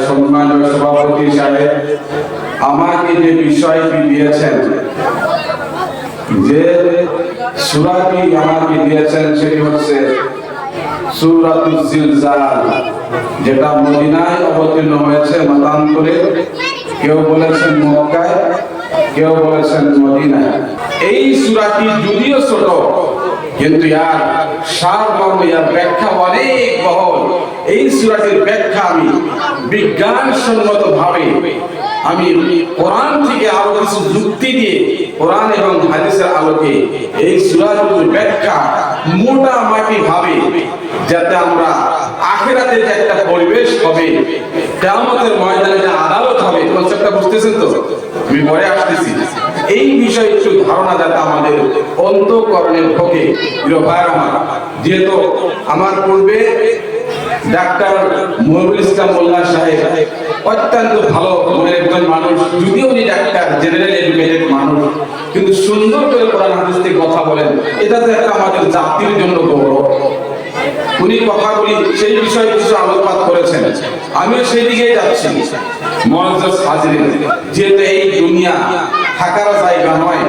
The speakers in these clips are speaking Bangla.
সম্মানীয় সভাপতি সাহেব আমাকে যে বিষয়টি দিয়েছেন, যে সূরাটি আমাকে দিয়েছেন সেটি হচ্ছে সূরাতুল জিলজাল, যেটা মদিনায় অবতীর্ণ হয়েছে মতান্তরে, কেউ বলেছেন মক্কায়, কেউ বলেছেন মদিনায়। এই সূরাটি যদিও ছোট কিন্তু ইয়ার সারমর্ম, ইয়ার ব্যাখ্যা অনেক বহল। এই সূরাটির ব্যাখ্যা আমি বিজ্ঞানসম্মত ভাবে আমি কোরআন থেকে আরো কিছু যুক্তি দিয়ে কোরআন এবং হাদিসের আলোকে এই সূরাটির ব্যাখ্যা মোটামুটি ভাবে, যাতে আমরা আখিরাতে যে একটা পরিবেশ হবে, কিয়ামতের ময়দানে যে আদালত হবে, কনসেপ্টটা বুঝতেছেন তো? আমি পরে আসতেছি। এই বিষয়ে একটু ধারণা যাতে আমাদের অন্তঃকরণে ঢোকে। যেহেতু আমার পূর্বে ডাক্তার মহিবুল ইসলাম মোল্লা সাহেব অত্যন্ত ভালো মনের একজন মানুষ, যদিও উনি ডাক্তার, জেনারেল এডুকেটেড মানুষ, কিন্তু সুন্দর করে কোরআন হাদিস থেকে কথা বলেন, এটা তো একটা আমাদের জাতির জন্য গৌরব। উনি কথাগুলি সেই বিষয়ে কিছু আলোকপাত করেছেন, আমিও সেই দিকেই যাচ্ছি। মুআজ্জাজ হাজিরিন, যেহেতু এই দুনিয়া থাকার জায়গা নয়,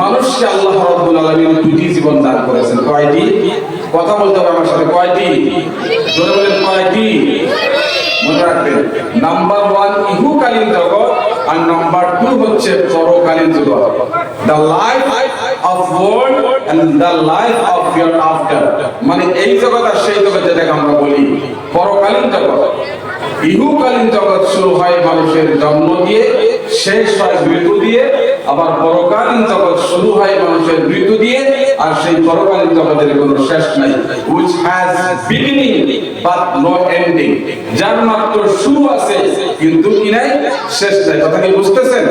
মানুষকে আল্লাহ রাব্বুল আলামিন দুটি জীবন দান করেছেন। কয়টি? কথা বলতে হবে আমার সাথে। কয়টি? জোরে বলেন কয়টি? মনে রাখবেন, নাম্বার 1 ইহকালীন জগৎ, আর নাম্বার 2 হচ্ছে পরকালীন জগৎ। The life of world and the life of hereafter, মানে এই জগৎ আর সেই জগৎ যেটাকে আমরা বলি পরকালীন জগৎ। ইহকালীন জগৎ শুরু হয় মানুষের জন্ম দিয়ে, শেষ হয় মৃত্যু দিয়ে। আবার পরকালীন জগৎ শুরু হয় মানুষের মৃত্যু দিয়ে, আর সেই পরকালীন জগতের কোনো শেষ নাই। which has beginning but no ending, যার মাত্র শুরু আছে কিন্তু কি নাই, শেষ নাই। কথা কি বুঝতেছেন?